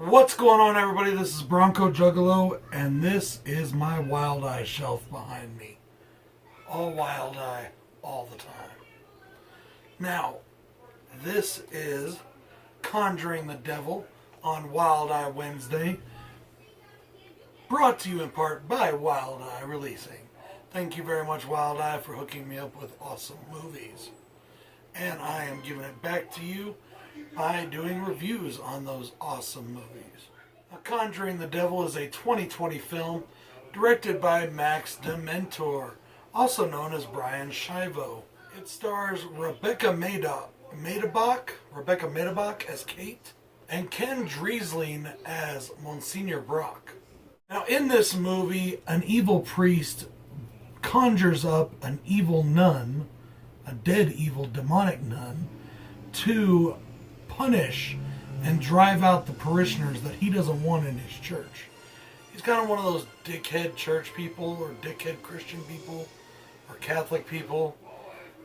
What's going on, everybody? This is Bronco Juggalo, and this is my Wild Eye shelf behind me. All Wild Eye, all the time. Now, this is Conjuring the Devil on Wild Eye Wednesday, brought to you in part by Wild Eye Releasing. Thank you very much, Wild Eye, for hooking me up with awesome movies. And I am giving it back to you by doing reviews on those awesome movies. Now, Conjuring the Devil is a 2020 film directed by Max Dementor, also known as Brian Shivo. It stars Rebecca Medebach as Kate, and Ken Driesling as Monsignor Brock. Now, in this movie, an evil priest conjures up an evil nun, a dead evil demonic nun, to punish and drive out the parishioners that he doesn't want in his church. He's kind of one of those dickhead church people or dickhead Christian people or Catholic people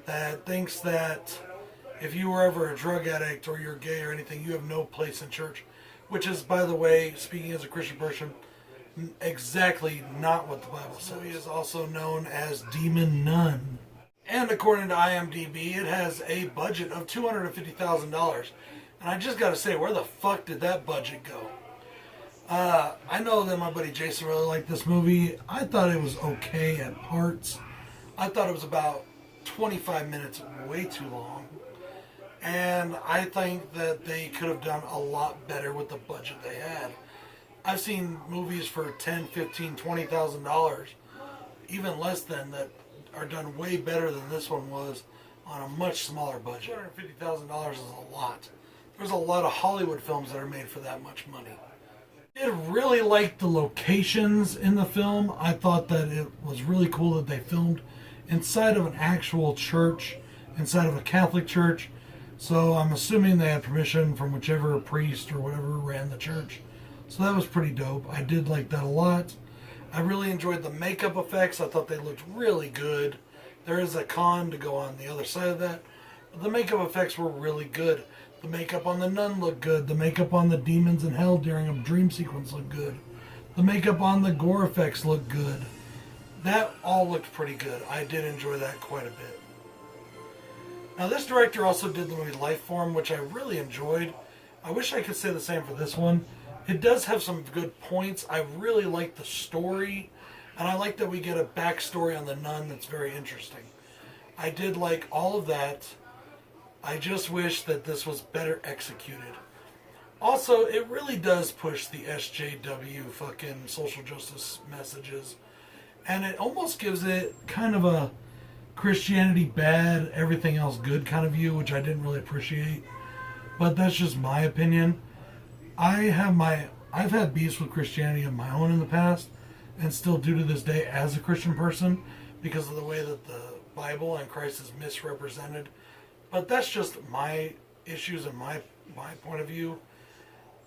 that thinks that if you were ever a drug addict or you're gay or anything, you have no place in church. Which is, by the way, speaking as a Christian person, exactly not what the Bible says. He is also known as Demon Nun. And according to IMDb, it has a budget of $250,000. And I just got to say, where the fuck did that budget go? I know that my buddy Jason really liked this movie. I thought it was okay at parts. I thought it was about 25 minutes way too long. And I think that they could have done a lot better with the budget they had. I've seen movies for $10,000, $15,000, $20,000, even less than that, are done way better than this one was on a much smaller budget. $250,000 is a lot. There's a lot of Hollywood films that are made for that much money. I really liked the locations in the film. I thought that it was really cool that they filmed inside of an actual church, inside of a Catholic church. So I'm assuming they had permission from whichever priest or whatever ran the church. So that was pretty dope. I did like that a lot. I really enjoyed the makeup effects. I thought they looked really good. There is a con to go on the other side of that. But the makeup effects were really good. The makeup on the nun looked good. The makeup on the demons in hell during a dream sequence looked good. The makeup on the gore effects looked good. That all looked pretty good. I did enjoy that quite a bit. Now, this director also did the movie Lifeform, which I really enjoyed. I wish I could say the same for this one. It does have some good points. I really like the story, and I like that we get a backstory on the nun that's very interesting. I did like all of that. I just wish that this was better executed. Also, it really does push the SJW fucking social justice messages, and it almost gives it kind of a Christianity bad, everything else good kind of view, which I didn't really appreciate. But that's just my opinion. I've had beefs with Christianity of my own in the past, and still do to this day as a Christian person, because of the way that the Bible and Christ is misrepresented. But that's just my issues and my point of view.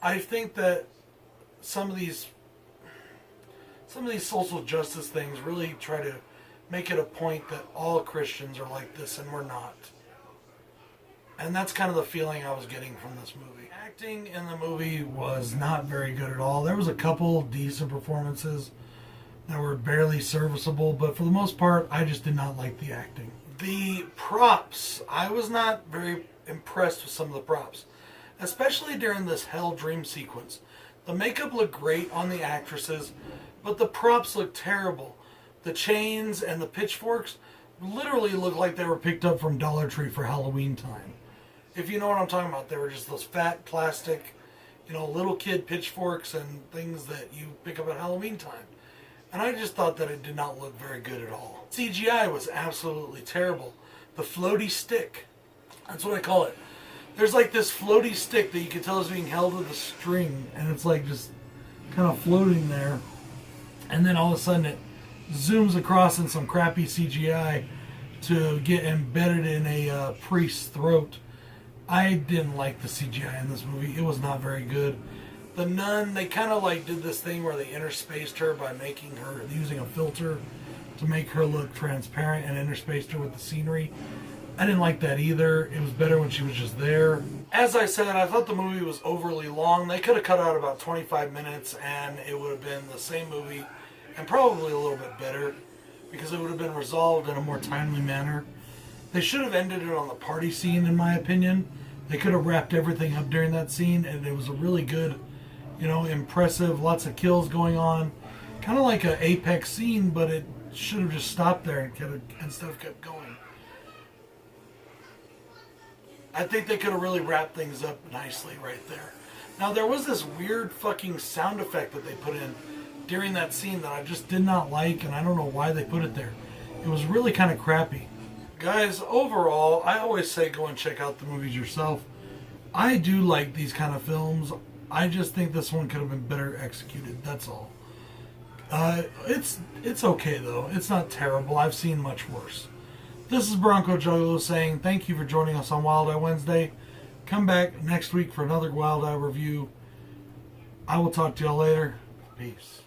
I think that some of these social justice things really try to make it a point that all Christians are like this, and we're not. And that's kind of the feeling I was getting from this movie. Acting in the movie was not very good at all. There was a couple decent performances that were barely serviceable, but for the most part, I just did not like the acting. The props, I was not very impressed with some of the props, especially during this hell dream sequence. The makeup looked great on the actresses, but the props looked terrible. The chains and the pitchforks literally looked like they were picked up from Dollar Tree for Halloween time. If you know what I'm talking about, they were just those fat plastic, little kid pitchforks and things that you pick up at Halloween time. And I just thought that it did not look very good at all. CGI was absolutely terrible. The floaty stick, that's what I call it. There's like this floaty stick that you can tell is being held with a string, and it's like just kind of floating there. And then all of a sudden it zooms across in some crappy CGI to get embedded in a priest's throat. I didn't like the CGI in this movie. It was not very good. The nun, they kind of like did this thing where they interspaced her by making her, using a filter to make her look transparent, and interspaced her with the scenery. I didn't like that either. It was better when she was just there. As I said, I thought the movie was overly long. They could have cut out about 25 minutes and it would have been the same movie and probably a little bit better because it would have been resolved in a more timely manner. They should have ended it on the party scene, in my opinion. They could have wrapped everything up during that scene, and it was a really good, impressive, lots of kills going on. Kind of like an apex scene, but it should have just stopped there and stuff kept going. I think they could have really wrapped things up nicely right there. Now, there was this weird fucking sound effect that they put in during that scene that I just did not like, and I don't know why they put it there. It was really kind of crappy. Guys, overall, I always say go and check out the movies yourself. I do like these kind of films. I just think this one could have been better executed. That's all. It's okay, though. It's not terrible. I've seen much worse. This is Bronco Juggalo saying thank you for joining us on Wild Eye Wednesday. Come back next week for another Wild Eye review. I will talk to y'all later. Peace.